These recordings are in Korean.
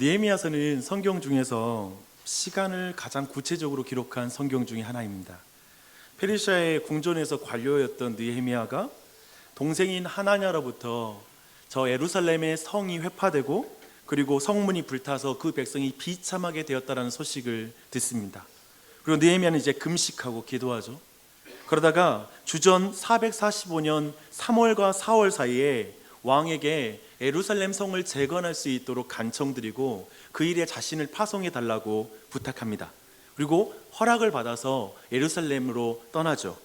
느헤미야서는 성경 중에서 시간을 가장 구체적으로 기록한 성경 중에 하나입니다. 페르시아의 궁전에서 관료였던 느헤미야가 동생인 하나냐로부터 저 예루살렘의 성이 회파되고 그리고 성문이 불타서 그 백성이 비참하게 되었다는 소식을 듣습니다. 그리고 느헤미야는 이제 금식하고 기도하죠. 그러다가 주전 445년 3월과 4월 사이에 왕에게 예루살렘 성을 재건할 수 있도록 간청드리고 그 일에 자신을 파송해 달라고 부탁합니다. 그리고 허락을 받아서 예루살렘으로 떠나죠.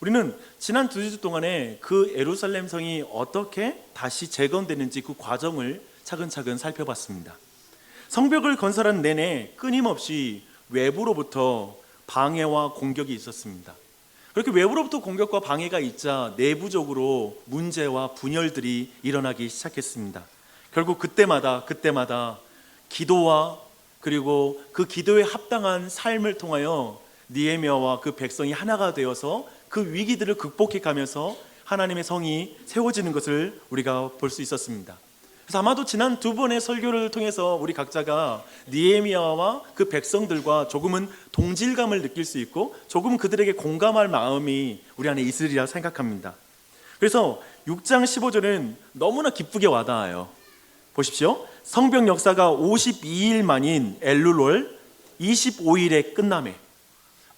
우리는 지난 2주 동안에 그 예루살렘 성이 어떻게 다시 재건되는지 그 과정을 차근차근 살펴봤습니다. 성벽을 건설한 내내 끊임없이 외부로부터 방해와 공격이 있었습니다. 그렇게 외부로부터 공격과 방해가 있자 내부적으로 문제와 분열들이 일어나기 시작했습니다. 결국 그때마다 기도와 그리고 그 기도에 합당한 삶을 통하여 느헤미야와 그 백성이 하나가 되어서 그 위기들을 극복해 가면서 하나님의 성이 세워지는 것을 우리가 볼 수 있었습니다. 그래서 아마도 지난 2번의 설교를 통해서 우리 각자가 느헤미야와 그 백성들과 조금은 동질감을 느낄 수 있고 조금 그들에게 공감할 마음이 우리 안에 있으리라 생각합니다. 그래서 6장 15절은 너무나 기쁘게 와닿아요. 보십시오. 성벽 역사가 52일 만인 엘룰월 25일에 끝남에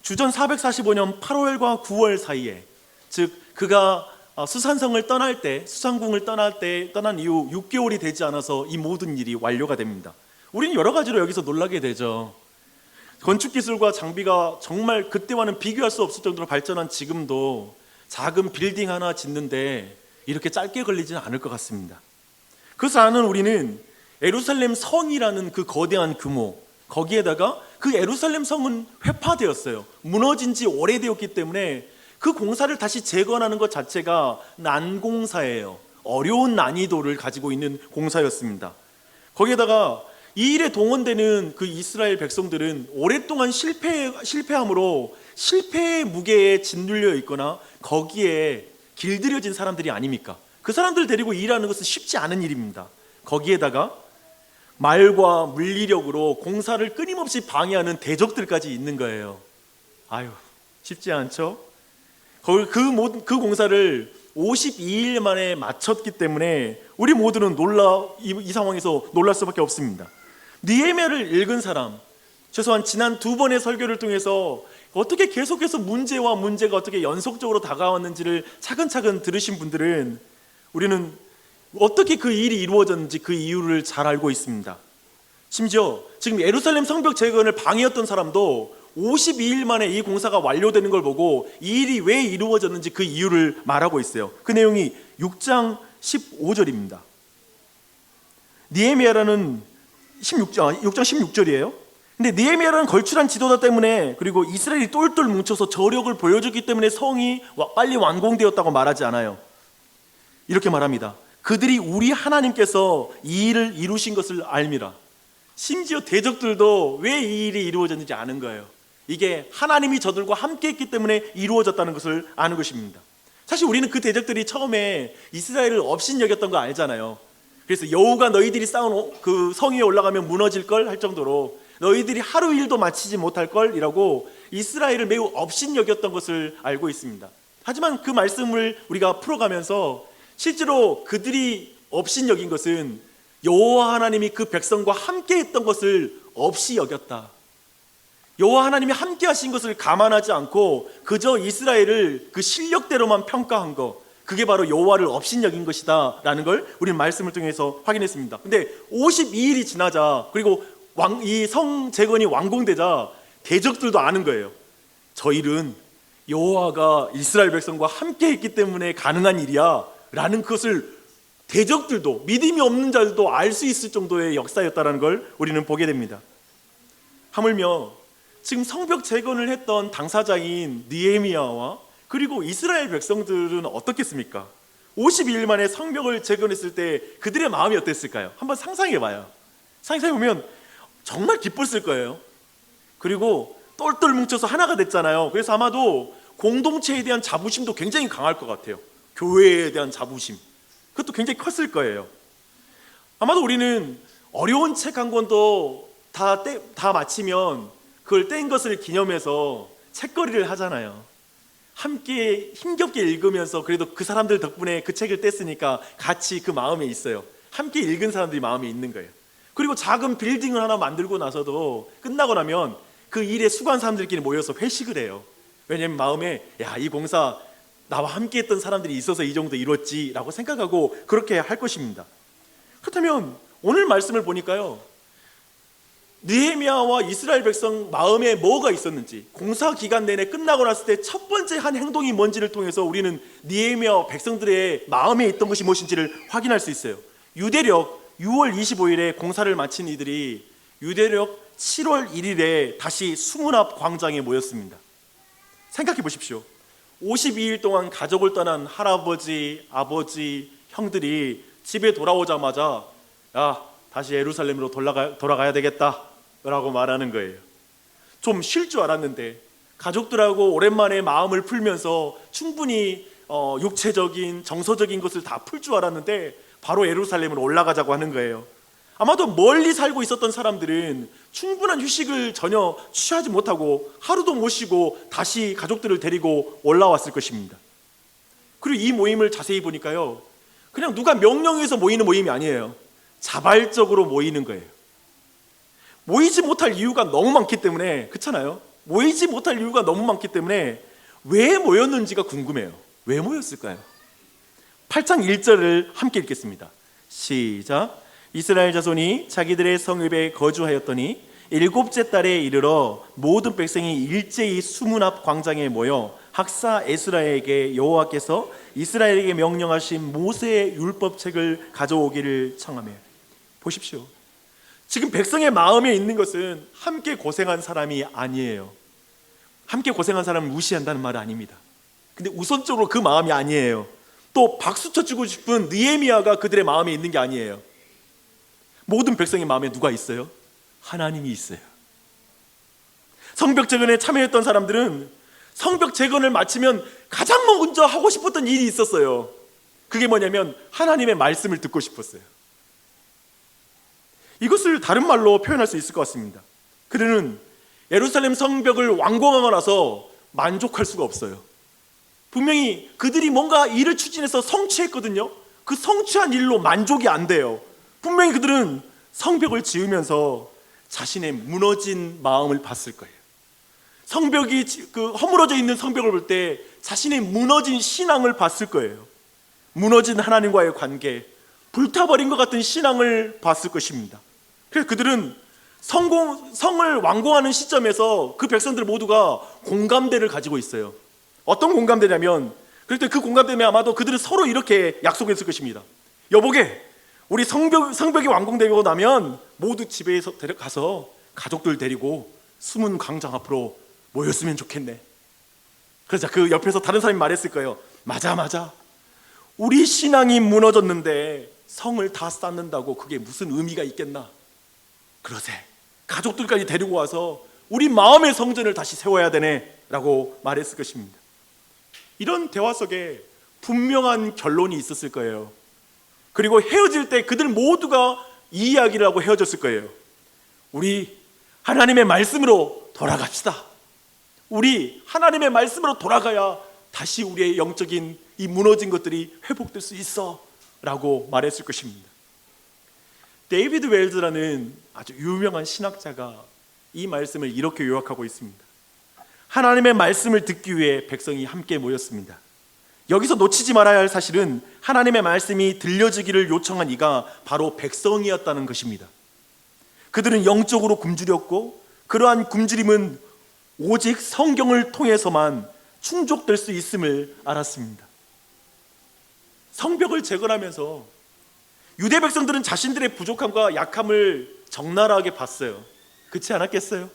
주전 445년 8월과 9월 사이에, 즉 그가 수산성을 떠날 때, 수산궁을 떠난 이후 6개월이 되지 않아서 이 모든 일이 완료가 됩니다. 우리는 여러 가지로 여기서 놀라게 되죠. 건축 기술과 장비가 정말 그때와는 비교할 수 없을 정도로 발전한 지금도 작은 빌딩 하나 짓는데 이렇게 짧게 걸리지는 않을 것 같습니다. 그래서 아는 우리는 예루살렘 성이라는 그 거대한 규모, 거기에다가 그 예루살렘 성은 회파되었어요. 무너진 지 오래되었기 때문에 그 공사를 다시 재건하는 것 자체가 난공사예요. 어려운 난이도를 가지고 있는 공사였습니다. 거기에다가 이 일에 동원되는 그 이스라엘 백성들은 오랫동안 실패함으로 실패의 무게에 짓눌려 있거나 거기에 길들여진 사람들이 아닙니까? 그 사람들 데리고 일하는 것은 쉽지 않은 일입니다. 거기에다가 말과 물리력으로 공사를 끊임없이 방해하는 대적들까지 있는 거예요. 아유, 쉽지 않죠? 그 공사를 52일 만에 마쳤기 때문에 우리 모두는 이 상황에서 놀랄 수밖에 없습니다. 느헤미야를 읽은 사람, 최소한 지난 2번의 설교를 통해서 어떻게 계속해서 문제가 어떻게 연속적으로 다가왔는지를 차근차근 들으신 분들은 우리는 어떻게 그 일이 이루어졌는지 그 이유를 잘 알고 있습니다. 심지어 지금 예루살렘 성벽 재건을 방해했던 사람도 52일 만에 이 공사가 완료되는 걸 보고 이 일이 왜 이루어졌는지 그 이유를 말하고 있어요. 그 내용이 6장 15절입니다. 느헤미야라는 6장 16절이에요. 근데 느헤미야라는 걸출한 지도자 때문에, 그리고 이스라엘이 똘똘 뭉쳐서 저력을 보여줬기 때문에 성이 빨리 완공되었다고 말하지 않아요. 이렇게 말합니다. 그들이 우리 하나님께서 이 일을 이루신 것을 알미라. 심지어 대적들도 왜 이 일이 이루어졌는지 아는 거예요. 이게 하나님이 저들과 함께 했기 때문에 이루어졌다는 것을 아는 것입니다. 사실 우리는 그 대적들이 처음에 이스라엘을 업신여겼던 거 알잖아요. 그래서 여호가 너희들이 쌓은 그 성 위에 올라가면 무너질 걸 할 정도로 너희들이 하루 일도 마치지 못할 걸 이라고 이스라엘을 매우 업신여겼던 것을 알고 있습니다. 하지만 그 말씀을 우리가 풀어가면서 실제로 그들이 업신여긴 것은 여호와 하나님이 그 백성과 함께 했던 것을 없이 여겼다. 여호와 하나님이 함께 하신 것을 감안하지 않고 그저 이스라엘을 그 실력대로만 평가한 것, 그게 바로 여호와를 업신여긴 것이다 라는 걸 우리는 말씀을 통해서 확인했습니다. 근데 52일이 지나자, 그리고 이 성 재건이 완공되자 대적들도 아는 거예요. 저 일은 여호와가 이스라엘 백성과 함께 했기 때문에 가능한 일이야 라는 것을 대적들도, 믿음이 없는 자들도 알 수 있을 정도의 역사였다는 걸 우리는 보게 됩니다. 하물며 지금 성벽 재건을 했던 당사자인 느헤미야와 그리고 이스라엘 백성들은 어떻겠습니까? 52일 만에 성벽을 재건했을 때 그들의 마음이 어땠을까요? 한번 상상해봐요. 상상해보면 정말 기뻤을 거예요. 그리고 똘똘 뭉쳐서 하나가 됐잖아요. 그래서 아마도 공동체에 대한 자부심도 굉장히 강할 것 같아요. 교회에 대한 자부심, 그것도 굉장히 컸을 거예요. 아마도 우리는 어려운 책 한 권도 다 마치면 그걸 뗀 것을 기념해서 책거리를 하잖아요. 함께 힘겹게 읽으면서 그래도 그 사람들 덕분에 그 책을 뗐으니까 같이 그 마음에 있어요. 함께 읽은 사람들이 마음에 있는 거예요. 그리고 작은 빌딩을 하나 만들고 나서도 끝나고 나면 그 일에 수고한 사람들끼리 모여서 회식을 해요. 왜냐면 마음에 이 공사 나와 함께 했던 사람들이 있어서 이 정도 이뤘지 라고 생각하고 그렇게 할 것입니다. 그렇다면 오늘 말씀을 보니까요, 느헤미야와 이스라엘 백성 마음에 뭐가 있었는지, 공사 기간 내내 끝나고 났을 때 첫 번째 한 행동이 뭔지를 통해서 우리는 느헤미야와 백성들의 마음에 있던 것이 무엇인지를 확인할 수 있어요. 유대력 6월 25일에 공사를 마친 이들이 유대력 7월 1일에 다시 수문 앞 광장에 모였습니다. 생각해 보십시오. 52일 동안 가족을 떠난 할아버지, 아버지, 형들이 집에 돌아오자마자 다시 예루살렘으로 돌아가야 되겠다 라고 말하는 거예요. 좀 쉴 줄 알았는데 가족들하고 오랜만에 마음을 풀면서 충분히 육체적인 정서적인 것을 다 풀 줄 알았는데 바로 예루살렘으로 올라가자고 하는 거예요. 아마도 멀리 살고 있었던 사람들은 충분한 휴식을 전혀 취하지 못하고 하루도 못 쉬고 다시 가족들을 데리고 올라왔을 것입니다. 그리고 이 모임을 자세히 보니까요, 그냥 누가 명령해서 모이는 모임이 아니에요. 자발적으로 모이는 거예요. 모이지 못할 이유가 너무 많기 때문에, 그렇잖아요? 모이지 못할 이유가 너무 많기 때문에 왜 모였는지가 궁금해요. 왜 모였을까요? 8장 1절을 함께 읽겠습니다. 시작. 이스라엘 자손이 자기들의 성읍에 거주하였더니 일곱째 달에 이르러 모든 백성이 일제히 수문 앞 광장에 모여 학사 에스라에게 여호와께서 이스라엘에게 명령하신 모세의 율법책을 가져오기를 청하며. 보십시오. 지금 백성의 마음에 있는 것은 함께 고생한 사람이 아니에요. 함께 고생한 사람을 무시한다는 말은 아닙니다. 근데 우선적으로 그 마음이 아니에요. 또 박수 쳐주고 싶은 느헤미야가 그들의 마음에 있는 게 아니에요. 모든 백성의 마음에 누가 있어요? 하나님이 있어요. 성벽 재건에 참여했던 사람들은 성벽 재건을 마치면 가장 먼저 하고 싶었던 일이 있었어요. 그게 뭐냐면 하나님의 말씀을 듣고 싶었어요. 이것을 다른 말로 표현할 수 있을 것 같습니다. 그들은 예루살렘 성벽을 완공하고 나서 만족할 수가 없어요. 분명히 그들이 뭔가 일을 추진해서 성취했거든요. 그 성취한 일로 만족이 안 돼요. 분명히 그들은 성벽을 지으면서 자신의 무너진 마음을 봤을 거예요. 성벽이 허물어져 있는 성벽을 볼 때 자신의 무너진 신앙을 봤을 거예요. 무너진 하나님과의 관계, 불타버린 것 같은 신앙을 봤을 것입니다. 그래서 그들은 성을 완공하는 시점에서 그 백성들 모두가 공감대를 가지고 있어요. 어떤 공감대냐면, 그럴 때 그 공감대 때문에 아마도 그들은 서로 이렇게 약속했을 것입니다. 여보게, 우리 성벽이 완공되고 나면 모두 집에 가서 가족들 데리고 수문 광장 앞으로 모였으면 좋겠네. 그러자 그 옆에서 다른 사람이 말했을 거예요. 맞아. 우리 신앙이 무너졌는데 성을 다 쌓는다고 그게 무슨 의미가 있겠나? 그러세, 가족들까지 데리고 와서 우리 마음의 성전을 다시 세워야 되네 라고 말했을 것입니다. 이런 대화 속에 분명한 결론이 있었을 거예요. 그리고 헤어질 때 그들 모두가 이 이야기를 하고 헤어졌을 거예요. 우리 하나님의 말씀으로 돌아갑시다. 우리 하나님의 말씀으로 돌아가야 다시 우리의 영적인 이 무너진 것들이 회복될 수 있어 라고 말했을 것입니다. 데이비드 웰즈라는 아주 유명한 신학자가 이 말씀을 이렇게 요약하고 있습니다. 하나님의 말씀을 듣기 위해 백성이 함께 모였습니다. 여기서 놓치지 말아야 할 사실은 하나님의 말씀이 들려지기를 요청한 이가 바로 백성이었다는 것입니다. 그들은 영적으로 굶주렸고 그러한 굶주림은 오직 성경을 통해서만 충족될 수 있음을 알았습니다. 성벽을 재건하면서 유대 백성들은 자신들의 부족함과 약함을 적나라하게 봤어요. 그렇지 않았겠어요?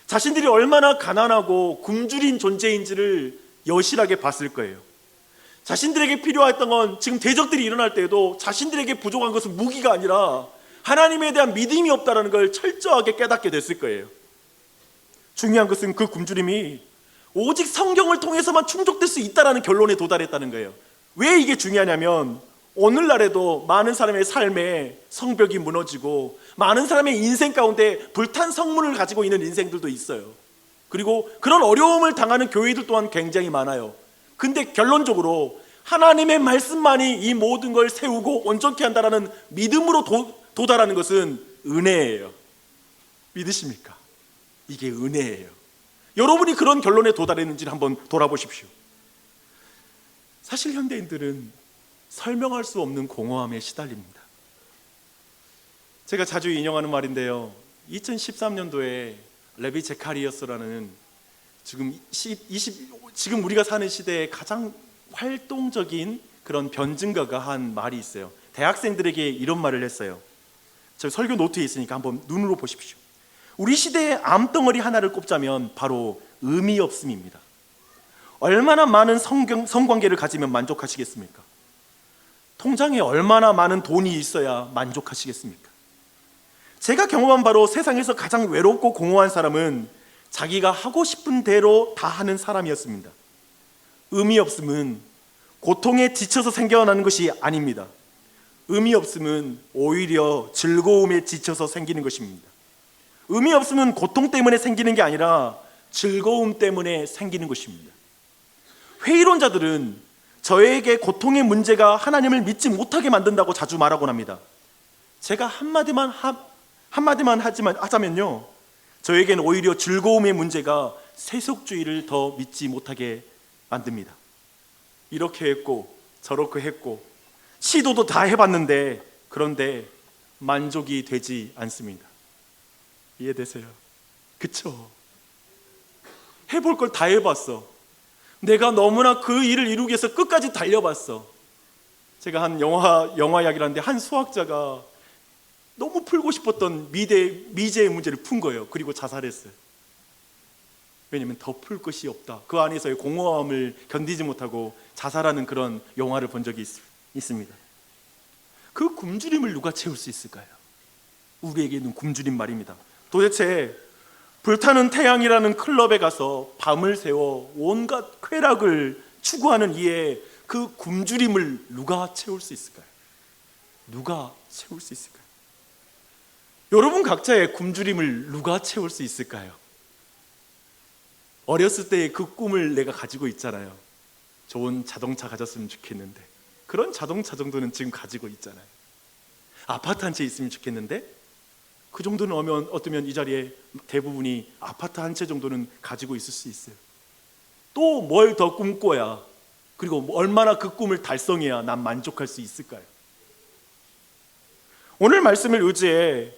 자신들이 얼마나 가난하고 굶주린 존재인지를 여실하게 봤을 거예요. 자신들에게 필요했던 건 지금 대적들이 일어날 때에도 자신들에게 부족한 것은 무기가 아니라 하나님에 대한 믿음이 없다는 걸 철저하게 깨닫게 됐을 거예요. 중요한 것은 그 굶주림이 오직 성경을 통해서만 충족될 수 있다는 결론에 도달했다는 거예요. 왜 이게 중요하냐면 오늘날에도 많은 사람의 삶에 성벽이 무너지고 많은 사람의 인생 가운데 불탄 성문을 가지고 있는 인생들도 있어요. 그리고 그런 어려움을 당하는 교회들 또한 굉장히 많아요. 근데 결론적으로 하나님의 말씀만이 이 모든 걸 세우고 온전케 한다라는 믿음으로 도달하는 것은 은혜예요. 믿으십니까? 이게 은혜예요. 여러분이 그런 결론에 도달했는지를 한번 돌아보십시오. 사실 현대인들은 설명할 수 없는 공허함에 시달립니다. 제가 자주 인용하는 말인데요, 2013년도에 레비 제카리아스라는 지금 우리가 사는 시대에 가장 활동적인 그런 변증가가 한 말이 있어요. 대학생들에게 이런 말을 했어요. 저 설교 노트에 있으니까 한번 눈으로 보십시오. 우리 시대의 암덩어리 하나를 꼽자면 바로 의미 없음입니다. 얼마나 많은 성관계를 가지면 만족하시겠습니까? 통장에 얼마나 많은 돈이 있어야 만족하시겠습니까? 제가 경험한 바로 세상에서 가장 외롭고 공허한 사람은 자기가 하고 싶은 대로 다 하는 사람이었습니다. 의미 없음은 고통에 지쳐서 생겨나는 것이 아닙니다. 의미 없음은 오히려 즐거움에 지쳐서 생기는 것입니다. 의미 없음은 고통 때문에 생기는 게 아니라 즐거움 때문에 생기는 것입니다. 회의론자들은 저에게 고통의 문제가 하나님을 믿지 못하게 만든다고 자주 말하곤 합니다. 제가 한마디만 하자면요, 저에게는 오히려 즐거움의 문제가 세속주의를 더 믿지 못하게 만듭니다. 이렇게 했고 저렇게 했고 시도도 다 해봤는데 그런데 만족이 되지 않습니다. 이해되세요? 그쵸? 해볼 걸 다 해봤어. 내가 너무나 그 일을 이루기 위해서 끝까지 달려봤어. 제가 한 영화 이야기를 하는데 한 수학자가 너무 풀고 싶었던 미제의 문제를 푼 거예요. 그리고 자살했어요. 왜냐하면 더 풀 것이 없다. 그 안에서의 공허함을 견디지 못하고 자살하는 그런 영화를 본 적이 있습니다. 그 굶주림을 누가 채울 수 있을까요? 우리에게는 굶주림 말입니다. 도대체 불타는 태양이라는 클럽에 가서 밤을 새워 온갖 쾌락을 추구하는 이의 그 굶주림을 누가 채울 수 있을까요? 누가 채울 수 있을까요? 여러분 각자의 굶주림을 누가 채울 수 있을까요? 어렸을 때의 그 꿈을 내가 가지고 있잖아요. 좋은 자동차 가졌으면 좋겠는데 그런 자동차 정도는 지금 가지고 있잖아요. 아파트 한 채 있으면 좋겠는데 그 정도는 어쩌면 이 자리에 대부분이 아파트 한 채 정도는 가지고 있을 수 있어요. 또 뭘 더 꿈꿔야, 그리고 얼마나 그 꿈을 달성해야 난 만족할 수 있을까요? 오늘 말씀을 의지해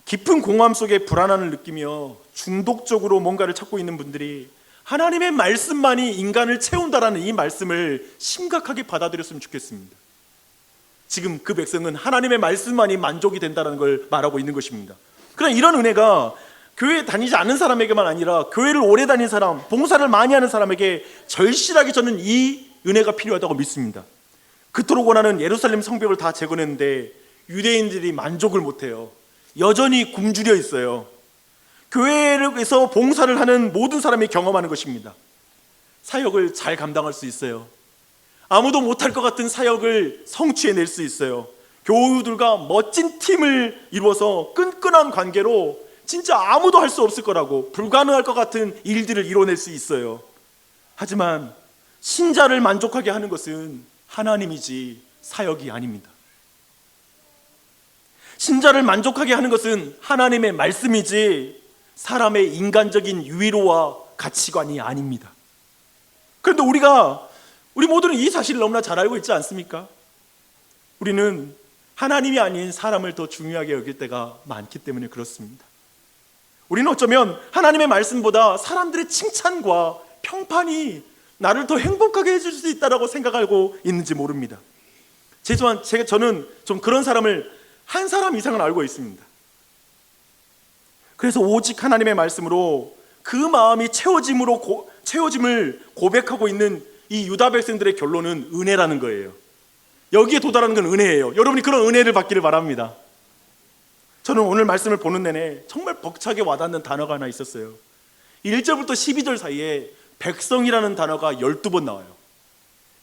깊은 공허함 속에 불안함을 느끼며 중독적으로 뭔가를 찾고 있는 분들이 하나님의 말씀만이 인간을 채운다라는 이 말씀을 심각하게 받아들였으면 좋겠습니다. 지금 그 백성은 하나님의 말씀만이 만족이 된다는 걸 말하고 있는 것입니다. 그러나 이런 은혜가 교회에 다니지 않는 사람에게만 아니라 교회를 오래 다닌 사람, 봉사를 많이 하는 사람에게 절실하게 저는 이 은혜가 필요하다고 믿습니다. 그토록 원하는 예루살렘 성벽을 다 재건했는데 유대인들이 만족을 못해요. 여전히 굶주려 있어요. 교회에서 봉사를 하는 모든 사람이 경험하는 것입니다. 사역을 잘 감당할 수 있어요. 아무도 못할 것 같은 사역을 성취해낼 수 있어요. 교우들과 멋진 팀을 이루어서 끈끈한 관계로 진짜 아무도 할 수 없을 거라고, 불가능할 것 같은 일들을 이뤄낼 수 있어요. 하지만 신자를 만족하게 하는 것은 하나님이지 사역이 아닙니다. 신자를 만족하게 하는 것은 하나님의 말씀이지 사람의 인간적인 위로와 가치관이 아닙니다. 그런데 우리 모두는 이 사실을 너무나 잘 알고 있지 않습니까? 우리는 하나님이 아닌 사람을 더 중요하게 여길 때가 많기 때문에 그렇습니다. 우리는 어쩌면 하나님의 말씀보다 사람들의 칭찬과 평판이 나를 더 행복하게 해줄 수 있다고 생각하고 있는지 모릅니다. 저는 좀 그런 사람을 한 사람 이상은 알고 있습니다. 그래서 오직 하나님의 말씀으로 그 마음이 채워짐을 고백하고 있는 이 유다 백성들의 결론은 은혜라는 거예요. 여기에 도달하는 건 은혜예요. 여러분이 그런 은혜를 받기를 바랍니다. 저는 오늘 말씀을 보는 내내 정말 벅차게 와닿는 단어가 하나 있었어요. 1절부터 12절 사이에 백성이라는 단어가 12번 나와요.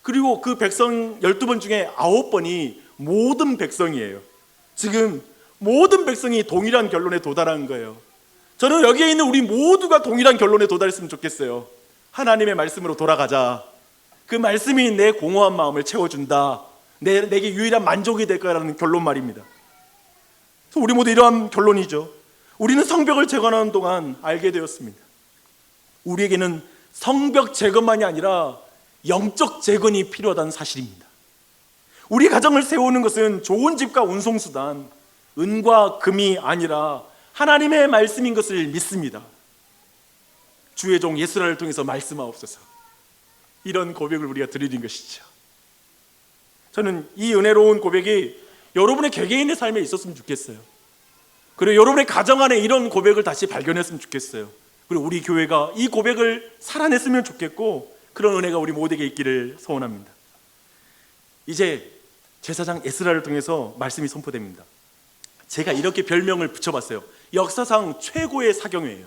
그리고 그 백성 12번 중에 9번이 모든 백성이에요. 지금 모든 백성이 동일한 결론에 도달한 거예요. 저는 여기에 있는 우리 모두가 동일한 결론에 도달했으면 좋겠어요. 하나님의 말씀으로 돌아가자. 그 말씀이 내 공허한 마음을 채워준다. 내게 유일한 만족이 될 거라는 결론 말입니다. 그래서 우리 모두 이러한 결론이죠. 우리는 성벽을 재건하는 동안 알게 되었습니다. 우리에게는 성벽 재건만이 아니라 영적 재건이 필요하다는 사실입니다. 우리 가정을 세우는 것은 좋은 집과 운송수단, 은과 금이 아니라 하나님의 말씀인 것을 믿습니다. 주의 종 예수라를 통해서 말씀하옵소서. 이런 고백을 우리가 드리는 것이죠. 저는 이 은혜로운 고백이 여러분의 개개인의 삶에 있었으면 좋겠어요. 그리고 여러분의 가정 안에 이런 고백을 다시 발견했으면 좋겠어요. 그리고 우리 교회가 이 고백을 살아냈으면 좋겠고, 그런 은혜가 우리 모두에게 있기를 소원합니다. 이제 제사장 에스라를 통해서 말씀이 선포됩니다. 제가 이렇게 별명을 붙여봤어요. 역사상 최고의 사경회예요.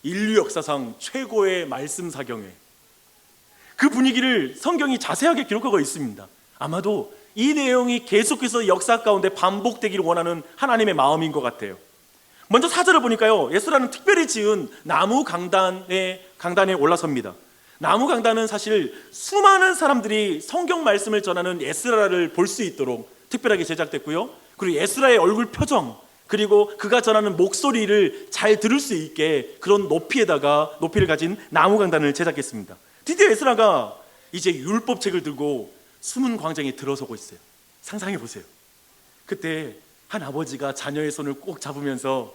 인류 역사상 최고의 말씀 사경회. 그 분위기를 성경이 자세하게 기록하고 있습니다. 아마도 이 내용이 계속해서 역사 가운데 반복되기를 원하는 하나님의 마음인 것 같아요. 먼저 4절을 보니까요, 에스라는 특별히 지은 나무 강단에 올라섭니다. 나무 강단은 사실 수많은 사람들이 성경 말씀을 전하는 에스라를 볼 수 있도록 특별하게 제작됐고요, 그리고 에스라의 얼굴 표정, 그리고 그가 전하는 목소리를 잘 들을 수 있게 그런 높이를 가진 나무 강단을 제작했습니다. 드디어 에스라가 이제 율법책을 들고 숨은 광장에 들어서고 있어요. 상상해 보세요. 그때 한 아버지가 자녀의 손을 꼭 잡으면서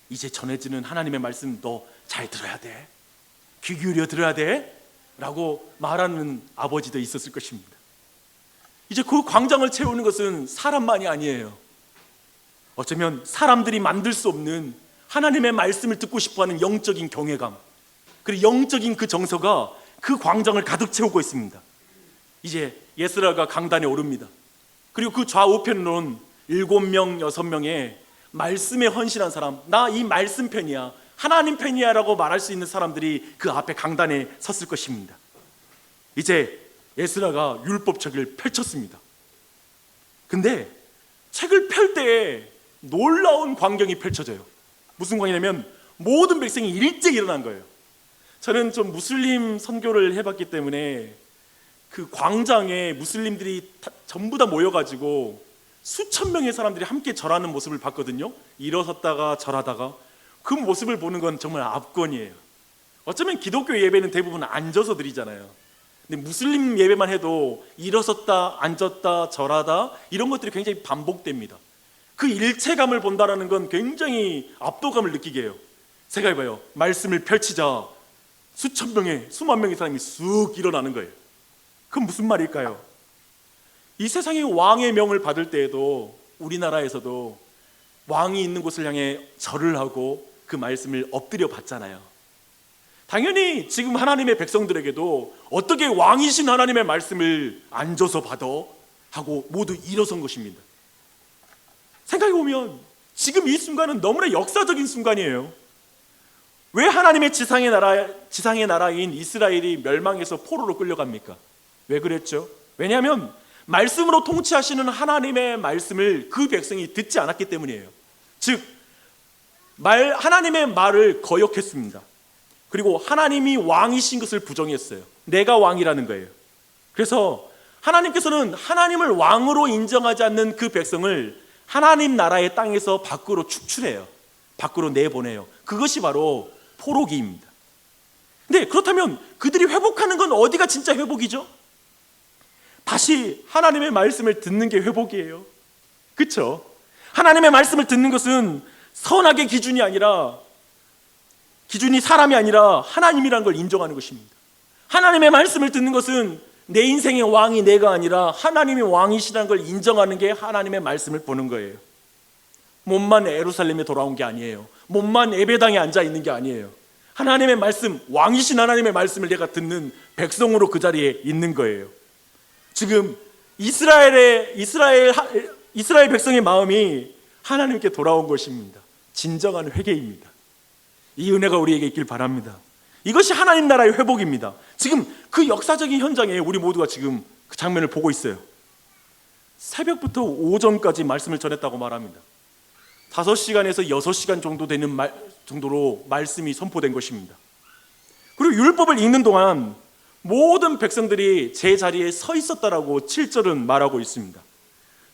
이제 전해지는 하나님의 말씀 너 잘 들어야 돼, 귀 기울여 들어야 돼 라고 말하는 아버지도 있었을 것입니다. 이제 그 광장을 채우는 것은 사람만이 아니에요. 어쩌면 사람들이 만들 수 없는 하나님의 말씀을 듣고 싶어하는 영적인 경외감, 그리고 영적인 그 정서가 그 광장을 가득 채우고 있습니다. 이제 에스라가 강단에 오릅니다. 그리고 그 좌우편으로는 7명, 6명의 말씀에 헌신한 사람, 나 이 말씀 편이야, 하나님 편이야 라고 말할 수 있는 사람들이 그 앞에 강단에 섰을 것입니다. 이제 에스라가 율법책을 펼쳤습니다. 근데 책을 펼 때에 놀라운 광경이 펼쳐져요. 무슨 광경이냐면 모든 백성이 일제히 일어난 거예요. 저는 좀 무슬림 선교를 해봤기 때문에 그 광장에 무슬림들이 전부 다 모여가지고 수천 명의 사람들이 함께 절하는 모습을 봤거든요. 일어섰다가 절하다가. 그 모습을 보는 건 정말 압권이에요. 어쩌면 기독교 예배는 대부분 앉아서 드리잖아요. 근데 무슬림 예배만 해도 일어섰다 앉았다 절하다 이런 것들이 굉장히 반복됩니다. 그 일체감을 본다는 건 굉장히 압도감을 느끼게 해요. 생각해봐요. 말씀을 펼치자 수만 명의 사람이 쑥 일어나는 거예요. 그건 무슨 말일까요? 이 세상의 왕의 명을 받을 때에도 우리나라에서도 왕이 있는 곳을 향해 절을 하고 그 말씀을 엎드려 받잖아요. 당연히 지금 하나님의 백성들에게도 어떻게 왕이신 하나님의 말씀을 앉아서 받아 하고 모두 일어선 것입니다. 생각해보면 지금 이 순간은 너무나 역사적인 순간이에요. 왜 하나님의 지상의 나라인 이스라엘이 멸망해서 포로로 끌려갑니까? 왜 그랬죠? 왜냐하면 말씀으로 통치하시는 하나님의 말씀을 그 백성이 듣지 않았기 때문이에요. 즉 하나님의 말을 거역했습니다. 그리고 하나님이 왕이신 것을 부정했어요. 내가 왕이라는 거예요. 그래서 하나님께서는 하나님을 왕으로 인정하지 않는 그 백성을 하나님 나라의 땅에서 밖으로 축출해요. 밖으로 내보내요. 그것이 바로 포로기입니다. 근데 그렇다면 그들이 회복하는 건 어디가 진짜 회복이죠? 다시 하나님의 말씀을 듣는 게 회복이에요. 그렇죠? 하나님의 말씀을 듣는 것은 선악의 기준이 아니라, 기준이 사람이 아니라 하나님이라는 걸 인정하는 것입니다. 하나님의 말씀을 듣는 것은 내 인생의 왕이 내가 아니라 하나님이 왕이시라는 걸 인정하는 게 하나님의 말씀을 보는 거예요. 몸만 예루살렘에 돌아온 게 아니에요. 몸만 예배당에 앉아 있는 게 아니에요. 하나님의 말씀, 왕이신 하나님의 말씀을 내가 듣는 백성으로 그 자리에 있는 거예요. 지금 이스라엘 백성의 마음이 하나님께 돌아온 것입니다. 진정한 회개입니다. 이 은혜가 우리에게 있길 바랍니다. 이것이 하나님 나라의 회복입니다. 지금 그 역사적인 현장에 우리 모두가 지금 그 장면을 보고 있어요. 새벽부터 오전까지 말씀을 전했다고 말합니다. 5시간에서 6시간 정도 되는 정도로 말씀이 선포된 것입니다. 그리고 율법을 읽는 동안 모든 백성들이 제 자리에 서 있었다라고 7절은 말하고 있습니다.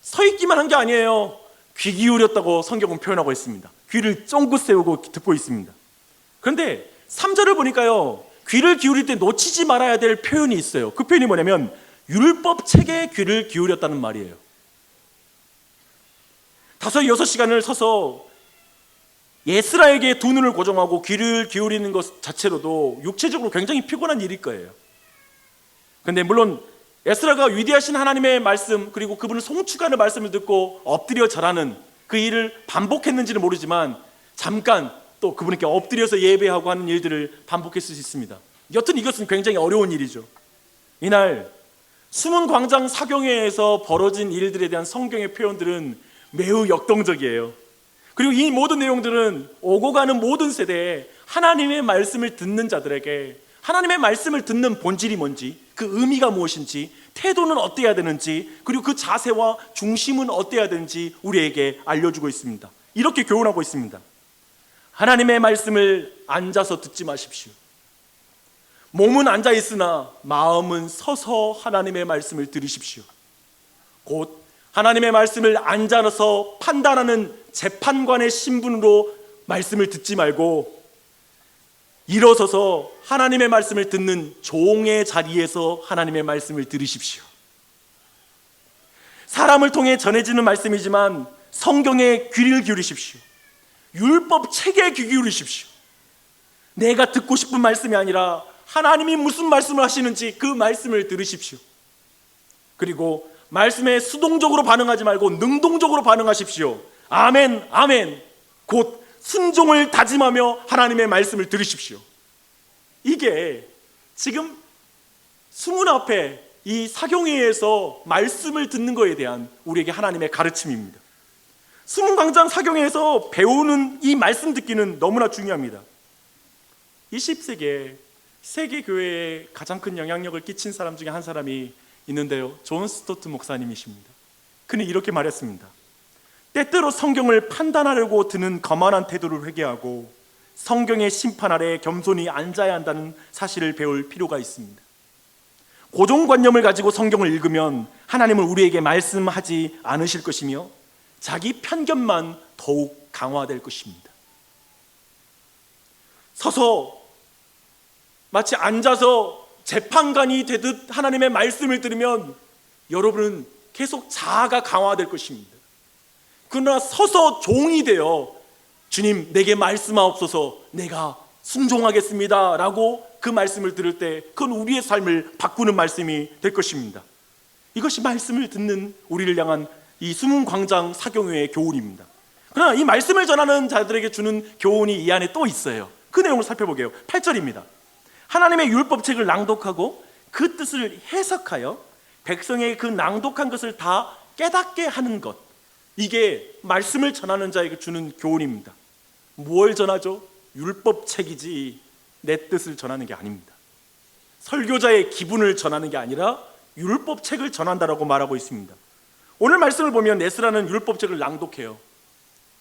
서 있기만 한 게 아니에요. 귀 기울였다고 성경은 표현하고 있습니다. 귀를 쫑긋 세우고 듣고 있습니다. 그런데 3절을 보니까요, 귀를 기울일 때 놓치지 말아야 될 표현이 있어요. 그 표현이 뭐냐면 율법 책에 귀를 기울였다는 말이에요. 5, 6시간을 서서 에스라에게 두 눈을 고정하고 귀를 기울이는 것 자체로도 육체적으로 굉장히 피곤한 일일 거예요. 그런데 물론 에스라가 위대하신 하나님의 말씀, 그리고 그분을 송축하는 말씀을 듣고 엎드려 절하는 그 일을 반복했는지는 모르지만 잠깐 또 그분께 엎드려서 예배하고 하는 일들을 반복했을 수 있습니다. 여튼 이것은 굉장히 어려운 일이죠. 이날 숨은 광장 사경회에서 벌어진 일들에 대한 성경의 표현들은 매우 역동적이에요. 그리고 이 모든 내용들은 오고 가는 모든 세대에 하나님의 말씀을 듣는 자들에게 하나님의 말씀을 듣는 본질이 뭔지, 그 의미가 무엇인지, 태도는 어때야 되는지, 그리고 그 자세와 중심은 어때야 되는지 우리에게 알려주고 있습니다. 이렇게 교훈하고 있습니다. 하나님의 말씀을 앉아서 듣지 마십시오. 몸은 앉아 있으나 마음은 서서 하나님의 말씀을 들으십시오. 곧 하나님의 말씀을 앉아서 판단하는 재판관의 신분으로 말씀을 듣지 말고 일어서서 하나님의 말씀을 듣는 종의 자리에서 하나님의 말씀을 들으십시오. 사람을 통해 전해지는 말씀이지만 성경에 귀를 기울이십시오. 율법 책에 귀 기울이십시오. 내가 듣고 싶은 말씀이 아니라 하나님이 무슨 말씀을 하시는지 그 말씀을 들으십시오. 그리고 말씀에 수동적으로 반응하지 말고 능동적으로 반응하십시오. 아멘, 아멘. 곧 순종을 다짐하며 하나님의 말씀을 들으십시오. 이게 지금 수문 앞에 이 사경회에서 말씀을 듣는 것에 대한 우리에게 하나님의 가르침입니다. 수문광장 사경회에서 배우는 이 말씀 듣기는 너무나 중요합니다. 20세기에 세계 교회에 가장 큰 영향력을 끼친 사람 중에 한 사람이 있는데요, 존 스토트 목사님이십니다. 그는 이렇게 말했습니다. 때때로 성경을 판단하려고 드는 거만한 태도를 회개하고 성경의 심판 아래 겸손히 앉아야 한다는 사실을 배울 필요가 있습니다. 고정관념을 가지고 성경을 읽으면 하나님은 우리에게 말씀하지 않으실 것이며 자기 편견만 더욱 강화될 것입니다. 서서 마치 앉아서 재판관이 되듯 하나님의 말씀을 들으면 여러분은 계속 자아가 강화될 것입니다. 그러나 서서 종이 되어 주님 내게 말씀하옵소서, 내가 순종하겠습니다 라고 그 말씀을 들을 때 그건 우리의 삶을 바꾸는 말씀이 될 것입니다. 이것이 말씀을 듣는 우리를 향한 이 수문광장 사경회의 교훈입니다. 그러나 이 말씀을 전하는 자들에게 주는 교훈이 이 안에 또 있어요. 그 내용을 살펴보게요. 8절입니다. 하나님의 율법책을 낭독하고 그 뜻을 해석하여 백성의 그 낭독한 것을 다 깨닫게 하는 것, 이게 말씀을 전하는 자에게 주는 교훈입니다. 무엇을 전하죠? 율법책이지 내 뜻을 전하는 게 아닙니다. 설교자의 기분을 전하는 게 아니라 율법책을 전한다라고 말하고 있습니다. 오늘 말씀을 보면 에스라는 율법책을 낭독해요.